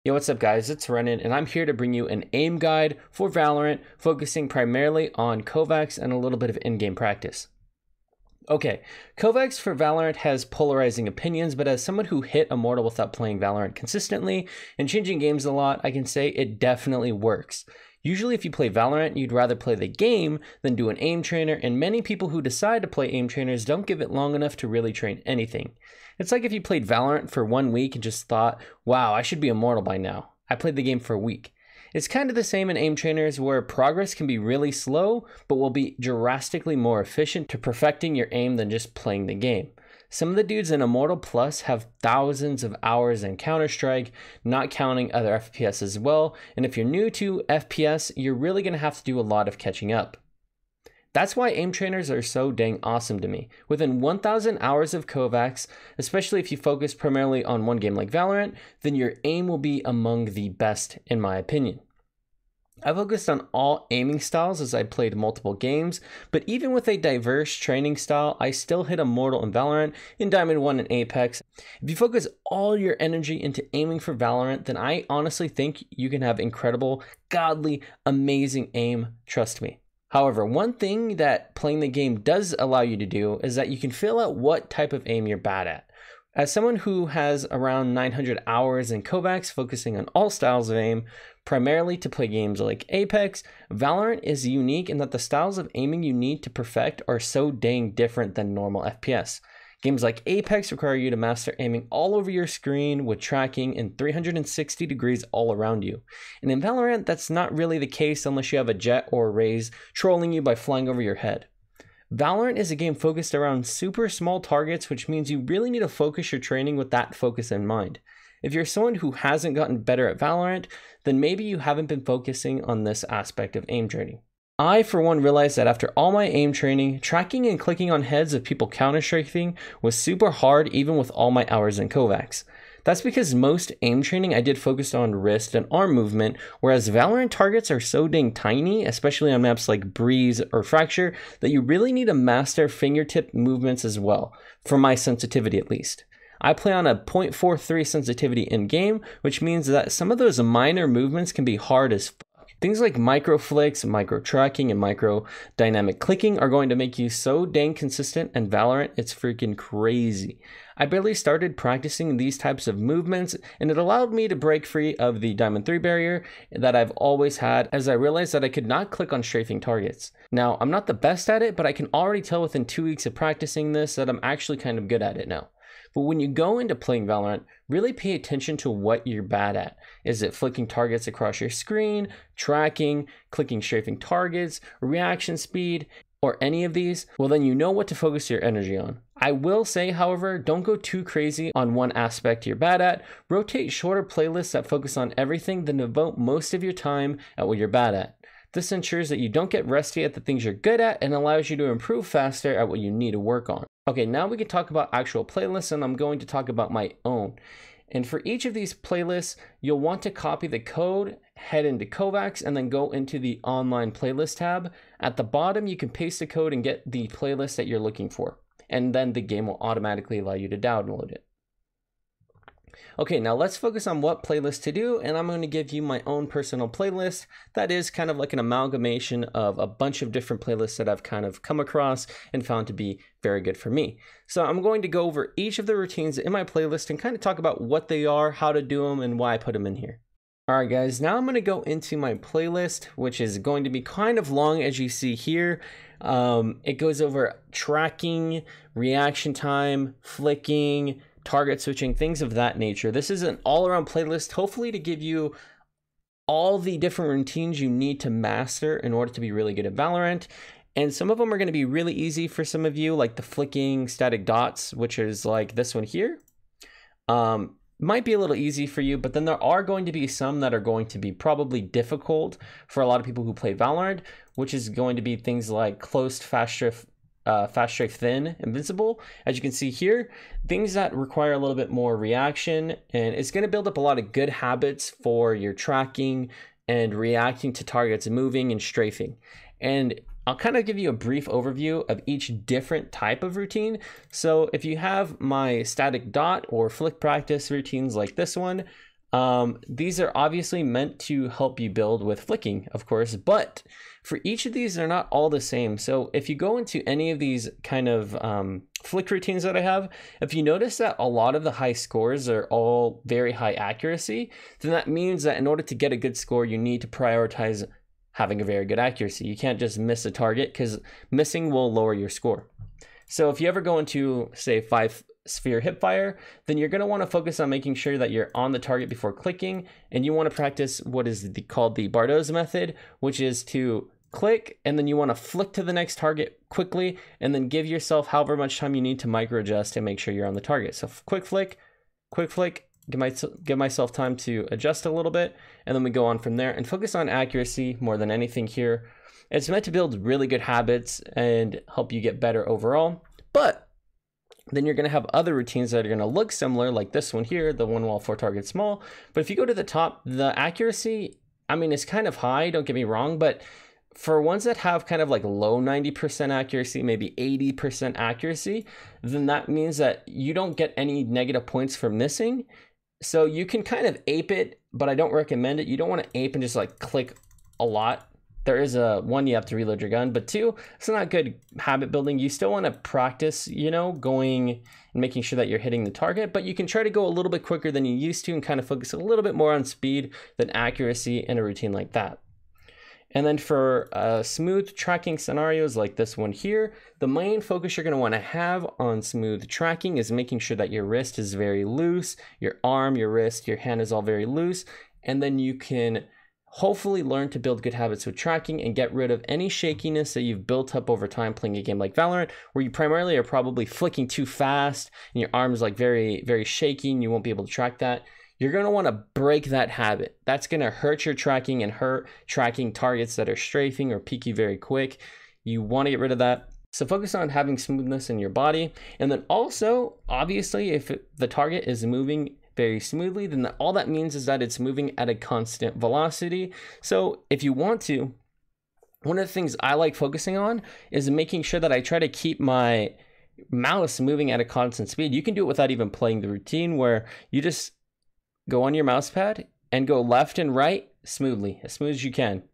Yo, what's up guys, it's Renan and I'm here to bring you an aim guide for Valorant, focusing primarily on Kovaaks and a little bit of in-game practice. Okay, Kovaaks for Valorant has polarizing opinions, but as someone who hit Immortal without playing Valorant consistently and changing games a lot, I can say it definitely works. Usually if you play Valorant, you'd rather play the game than do an aim trainer, and many people who decide to play aim trainers don't give it long enough to really train anything. It's like if you played Valorant for 1 week and just thought, wow, I should be Immortal by now. I played the game for a week. It's kind of the same in aim trainers where progress can be really slow, but will be drastically more efficient to perfecting your aim than just playing the game. Some of the dudes in Immortal Plus have thousands of hours in Counter-Strike, not counting other FPS as well, and if you're new to FPS, you're really going to have to do a lot of catching up. That's why aim trainers are so dang awesome to me. Within 1,000 hours of Kovaaks, especially if you focus primarily on one game like Valorant, then your aim will be among the best in my opinion. I focused on all aiming styles as I played multiple games, but even with a diverse training style, I still hit Immortal in Valorant, in Diamond 1 and Apex. If you focus all your energy into aiming for Valorant, then I honestly think you can have incredible, godly, amazing aim, trust me. However, one thing that playing the game does allow you to do is that you can feel out what type of aim you're bad at. As someone who has around 900 hours in Kovaaks focusing on all styles of aim, primarily to play games like Apex, Valorant is unique in that the styles of aiming you need to perfect are so dang different than normal FPS. Games like Apex require you to master aiming all over your screen with tracking in 360 degrees all around you. And in Valorant, that's not really the case unless you have a Jet or a Raze trolling you by flying over your head. Valorant is a game focused around super small targets, which means you really need to focus your training with that focus in mind. If you're someone who hasn't gotten better at Valorant, then maybe you haven't been focusing on this aspect of aim training. I, for one, realized that after all my aim training, tracking and clicking on heads of people counter-striking was super hard even with all my hours in Kovaaks. That's because most aim training I did focused on wrist and arm movement, whereas Valorant targets are so dang tiny, especially on maps like Breeze or Fracture, that you really need to master fingertip movements as well, for my sensitivity at least. I play on a 0.43 sensitivity in game, which means that some of those minor movements can be hard as fuck. Things like micro flicks, micro tracking, and micro dynamic clicking are going to make you so dang consistent in Valorant, it's freaking crazy. I barely started practicing these types of movements, and it allowed me to break free of the Diamond 3 barrier that I've always had, as I realized that I could not click on strafing targets. Now, I'm not the best at it, but I can already tell within 2 weeks of practicing this that I'm actually kind of good at it now. But when you go into playing Valorant, really pay attention to what you're bad at. Is it flicking targets across your screen, tracking, clicking strafing targets, reaction speed, or any of these? Well, then you know what to focus your energy on. I will say, however, don't go too crazy on one aspect you're bad at. Rotate shorter playlists that focus on everything, then devote most of your time at what you're bad at. This ensures that you don't get rusty at the things you're good at and allows you to improve faster at what you need to work on. Okay, now we can talk about actual playlists, and I'm going to talk about my own. And for each of these playlists, you'll want to copy the code, head into Kovaaks, and then go into the online playlist tab. At the bottom, you can paste the code and get the playlist that you're looking for. And then the game will automatically allow you to download it. Okay, now let's focus on what playlist to do, and I'm going to give you my own personal playlist that is kind of like an amalgamation of a bunch of different playlists that I've kind of come across and found to be very good for me. So I'm going to go over each of the routines in my playlist and kind of talk about what they are, how to do them, and why I put them in here. Alright guys, now I'm going to go into my playlist, which is going to be kind of long as you see here. It goes over tracking, reaction time, flicking, target switching, things of that nature. This is an all-around playlist, hopefully to give you all the different routines you need to master in order to be really good at Valorant. And some of them are going to be really easy for some of you, like the flicking static dots, which is like this one here. Might be a little easy for you, but then there are going to be some that are going to be probably difficult for a lot of people who play Valorant, which is going to be things like closed fast strafe thin, invincible. As you can see here, things that require a little bit more reaction, and it's going to build up a lot of good habits for your tracking and reacting to targets moving and strafing. And I'll kind of give you a brief overview of each different type of routine. So if you have my static dot or flick practice routines like this one, These are obviously meant to help you build with flicking, of course, but for each of these, they're not all the same. So if you go into any of these kind of flick routines that I have, if you notice that a lot of the high scores are all very high accuracy, then that means that in order to get a good score, you need to prioritize having a very good accuracy. You can't just miss a target, because missing will lower your score. So if you ever go into, say, 5-sphere hipfire, then you're going to want to focus on making sure that you're on the target before clicking, and you want to practice what is called the Bardot's method, which is to click, and then you want to flick to the next target quickly, and then give yourself however much time you need to micro adjust and make sure you're on the target. So quick flick, give myself time to adjust a little bit, and then we go on from there and focus on accuracy more than anything here. It's meant to build really good habits and help you get better overall, but then you're going to have other routines that are going to look similar, like this one here, the one while 4 targets small. But if you go to the top, the accuracy, I mean, it's kind of high, don't get me wrong, but for ones that have kind of like low 90% accuracy, maybe 80% accuracy, then that means that you don't get any negative points for missing. So you can kind of ape it, but I don't recommend it. You don't want to ape and just like click a lot. There is one, you have to reload your gun, but 2, it's not good habit building. You still want to practice, you know, going and making sure that you're hitting the target, but you can try to go a little bit quicker than you used to and kind of focus a little bit more on speed than accuracy in a routine like that. And then for smooth tracking scenarios like this one here, the main focus you're going to want to have on smooth tracking is making sure that your wrist is very loose, your arm, your wrist, your hand is all very loose, and then you can hopefully learn to build good habits with tracking and get rid of any shakiness that you've built up over time playing a game like Valorant, where you primarily are probably flicking too fast and your arm is like very, very shaky and you won't be able to track that. You're going to want to break that habit. That's going to hurt your tracking and hurt tracking targets that are strafing or peek you very quick. You want to get rid of that. So focus on having smoothness in your body. And then also, obviously, if the target is moving very smoothly, then all that means is that it's moving at a constant velocity. So if you want to, one of the things I like focusing on is making sure that I try to keep my mouse moving at a constant speed. You can do it without even playing the routine, where you just go on your mouse pad and go left and right smoothly, as smooth as you can.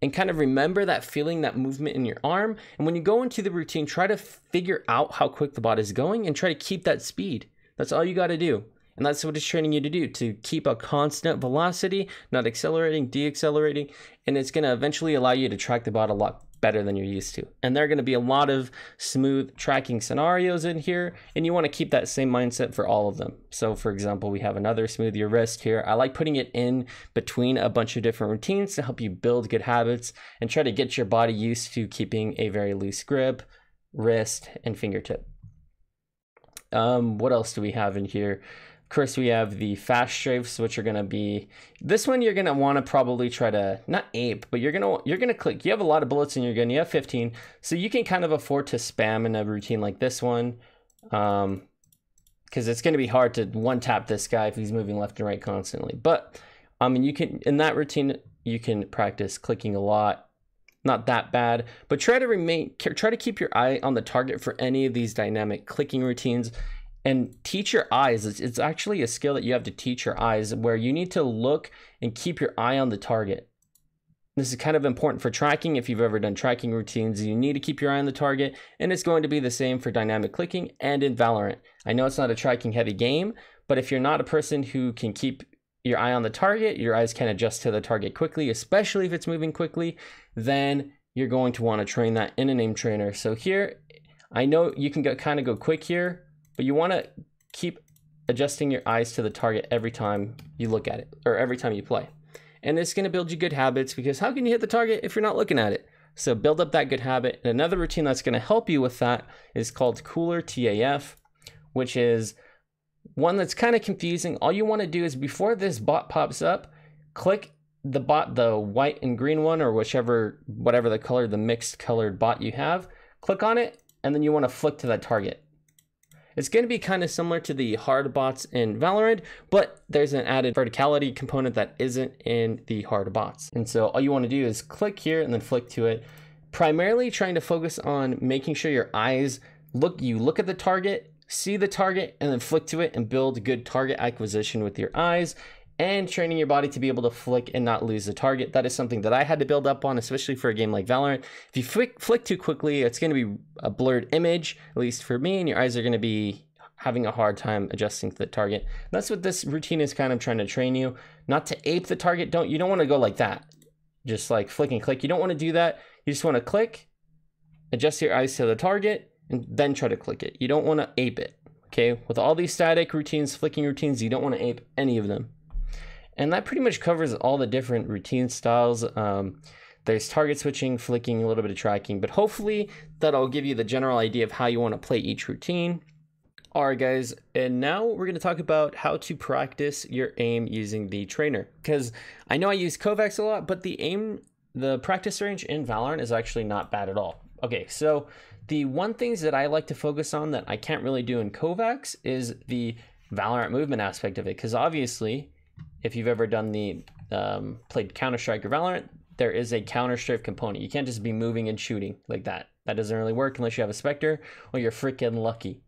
And kind of remember that feeling, that movement in your arm. And when you go into the routine, try to figure out how quick the bot is going and try to keep that speed. That's all you got to do. And that's what it's training you to do, to keep a constant velocity, not accelerating, deaccelerating. And it's going to eventually allow you to track the bot a lot better than you're used to. And there are going to be a lot of smooth tracking scenarios in here, and you want to keep that same mindset for all of them. So for example, we have another smooth your wrist here. I like putting it in between a bunch of different routines to help you build good habits and try to get your body used to keeping a very loose grip, wrist, and fingertip. What else do we have in here? Of course, we have the fast strafes, which are going to be, this one you're going to want to probably try to not ape, but you're going to click. You have a lot of bullets in your gun. You have 15, so you can kind of afford to spam in a routine like this one, because it's going to be hard to one tap this guy if he's moving left and right constantly. But I mean, you can, in that routine, you can practice clicking a lot. Not that bad, but try to keep your eye on the target for any of these dynamic clicking routines. And teach your eyes. It's actually a skill that you have to teach your eyes, where you need to look and keep your eye on the target. This is kind of important for tracking. If you've ever done tracking routines, you need to keep your eye on the target, and it's going to be the same for dynamic clicking and in Valorant. I know it's not a tracking heavy game, but if you're not a person who can keep your eye on the target, your eyes can adjust to the target quickly, especially if it's moving quickly, then you're going to want to train that in an aim trainer. So here, I know you can kind of go quick here, but you want to keep adjusting your eyes to the target every time you look at it, or every time you play. And it's going to build you good habits, because how can you hit the target if you're not looking at it? So build up that good habit. And another routine that's going to help you with that is called Cooler TAF, which is one that's kind of confusing. All you want to do is, before this bot pops up, click the bot, the white and green one, or whatever the color, the mixed colored bot you have. Click on it, and then you want to flick to that target. It's going to be kind of similar to the hard bots in Valorant, but there's an added verticality component that isn't in the hard bots. And so all you want to do is click here and then flick to it, primarily trying to focus on making sure your eyes you look at the target, see the target, and then flick to it and build good target acquisition with your eyes. and training your body to be able to flick and not lose the target. That is something that I had to build up on, especially for a game like Valorant. If you flick too quickly, it's going to be a blurred image, at least for me, and your eyes are going to be having a hard time adjusting to the target. That's what this routine is kind of trying to train you, not to ape the target. You don't want to go like that, just like flick and click. You don't want to do that. You just want to click, adjust your eyes to the target, and then try to click it. You don't want to ape it, okay? With all these static routines, flicking routines, you don't want to ape any of them. And that pretty much covers all the different routine styles. There's target switching, flicking, a little bit of tracking, but hopefully that'll give you the general idea of how you want to play each routine. All right, guys, and now we're going to talk about how to practice your aim using the trainer. Because I know I use Kovaak a lot, but the practice range in Valorant is actually not bad at all. Okay, so the one things that I like to focus on that I can't really do in Kovaak's is the Valorant movement aspect of it. Because obviously, if you've ever done played Counter-Strike or Valorant, there is a counter-strafe component. You can't just be moving and shooting like that. That doesn't really work unless you have a Spectre or you're freaking lucky.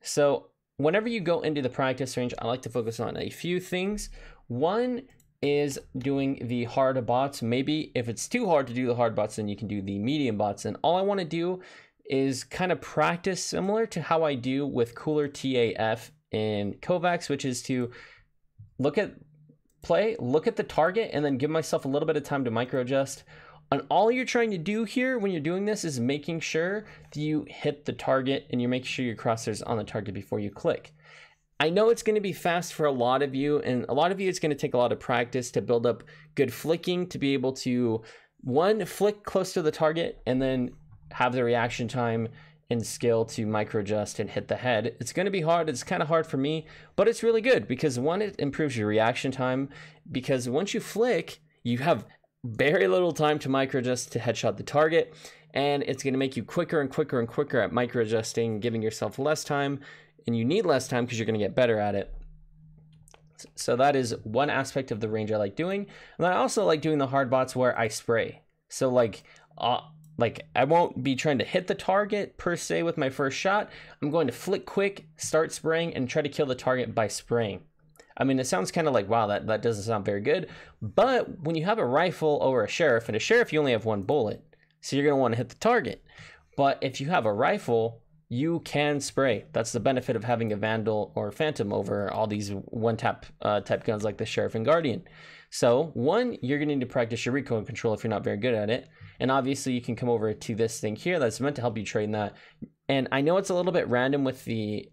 So whenever you go into the practice range, I like to focus on a few things. One is doing the hard bots. Maybe if it's too hard to do the hard bots, then you can do the medium bots. And all I want to do is kind of practice similar to how I do with Cooler TAF in Kovaak's, which is to look at the target and then give myself a little bit of time to micro adjust. And all you're trying to do here when you're doing this is making sure that you hit the target and you're making sure your crosshairs on the target before you click. I know it's going to be fast for a lot of you, and a lot of you it's going to take a lot of practice to build up good flicking to be able to, one, flick close to the target and then have the reaction time and skill to micro adjust and hit the head. It's going to be hard. It's kind of hard for me, but it's really good because one, it improves your reaction time, because once you flick, you have very little time to micro adjust to headshot the target, and it's going to make you quicker and quicker and quicker at micro adjusting, giving yourself less time, and you need less time because you're going to get better at it. So that is one aspect of the range I like doing. And I also like doing the hard bots where I spray. So like I won't be trying to hit the target per se with my first shot. I'm going to flick quick, start spraying, and try to kill the target by spraying. I mean, it sounds kind of like, wow, that doesn't sound very good. But when you have a rifle over a sheriff, and a sheriff, you only have one bullet. So you're going to want to hit the target. But if you have a rifle, you can spray. That's the benefit of having a Vandal or Phantom over all these one-tap type guns like the Sheriff and Guardian. So one, you're going to need to practice your recoil control if you're not very good at it. And obviously you can come over to this thing here that's meant to help you train that. And I know it's a little bit random with the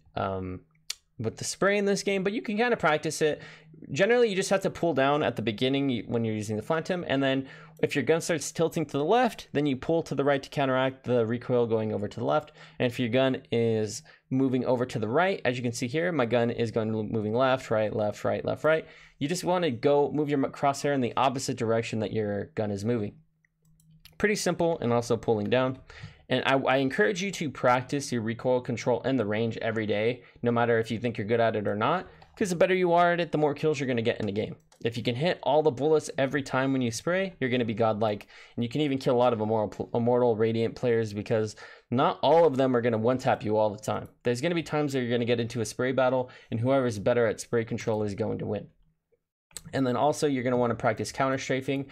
spray in this game, but you can kind of practice it. Generally, you just have to pull down at the beginning when you're using the Phantom, and then if your gun starts tilting to the left, then you pull to the right to counteract the recoil going over to the left. And if your gun is moving over to the right, as you can see here, my gun is moving left, right, left, right, left, right. You just want to move your crosshair in the opposite direction that your gun is moving. Pretty simple, and also pulling down. And I encourage you to practice your recoil control in the range every day, no matter if you think you're good at it or not, because the better you are at it, the more kills you're going to get in the game. If you can hit all the bullets every time when you spray, you're going to be godlike. And you can even kill a lot of immortal Radiant players, because not all of them are going to one-tap you all the time. There's going to be times where you're going to get into a spray battle, and whoever's better at spray control is going to win. And then also you're going to want to practice counter-strafing.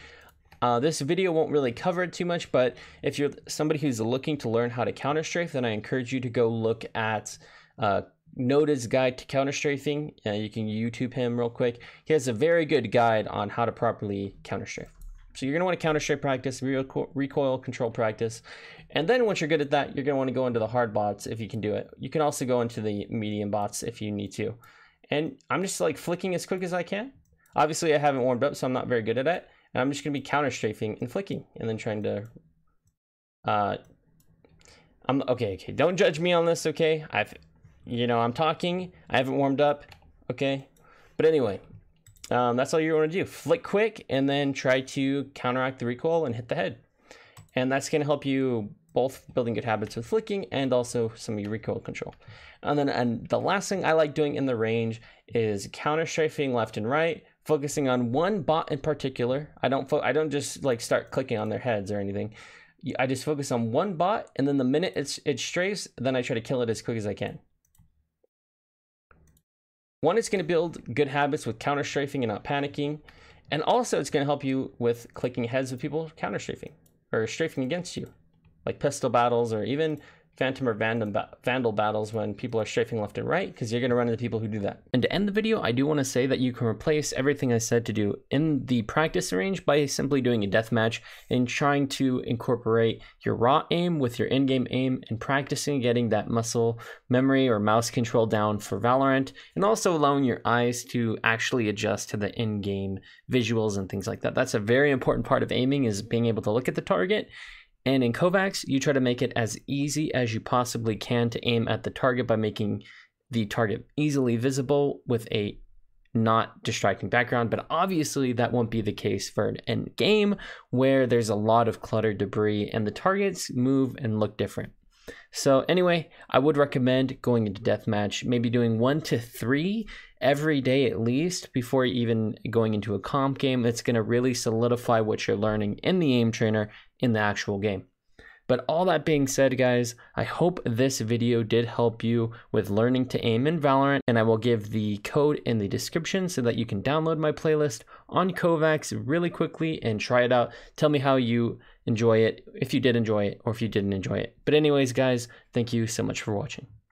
This video won't really cover it too much, but if you're somebody who's looking to learn how to counter-strafe, then I encourage you to go look at Noda's guide to counter-strafing. You can YouTube him real quick. He has a very good guide on how to properly counter-strafe. So you're going to want to counter-strafe practice, recoil control practice, and then once you're good at that, you're going to want to go into the hard bots if you can do it. You can also go into the medium bots if you need to. And I'm just like flicking as quick as I can. Obviously, I haven't warmed up, so I'm not very good at it. And I'm just going to be counter-strafing and flicking, and then trying to... Okay, don't judge me on this, okay? I'm talking. I haven't warmed up, okay? But anyway, that's all you want to do. Flick quick, and then try to counteract the recoil and hit the head. And that's going to help you both building good habits with flicking and also some of your recoil control. And the last thing I like doing in the range is counter-strafing left and right, focusing on one bot in particular. I don't just like start clicking on their heads or anything. I just focus on one bot, and then the minute it strafes, then I try to kill it as quick as I can. One, it's going to build good habits with counter strafing and not panicking. And also it's going to help you with clicking heads with people counter strafing or strafing against you, like pistol battles or even phantom or vandal battles when people are strafing left and right, because you're going to run into people who do that. And to end the video, I do want to say that you can replace everything I said to do in the practice range by simply doing a deathmatch and trying to incorporate your raw aim with your in-game aim and practicing getting that muscle memory or mouse control down for Valorant, and also allowing your eyes to actually adjust to the in-game visuals and things like that. That's a very important part of aiming, is being able to look at the target. And in Kovaaks, you try to make it as easy as you possibly can to aim at the target by making the target easily visible with a not distracting background. But obviously that won't be the case for an end game where there's a lot of cluttered debris and the targets move and look different. So anyway, I would recommend going into deathmatch, maybe doing 1 to 3 every day at least before even going into a comp game. It's going to really solidify what you're learning in the aim trainer in the actual game. But all that being said, guys, I hope this video did help you with learning to aim in Valorant, and I will give the code in the description so that you can download my playlist on Kovaaks really quickly and try it out. Tell me how you enjoy it, if you did enjoy it or if you didn't enjoy it. But anyways, guys, thank you so much for watching.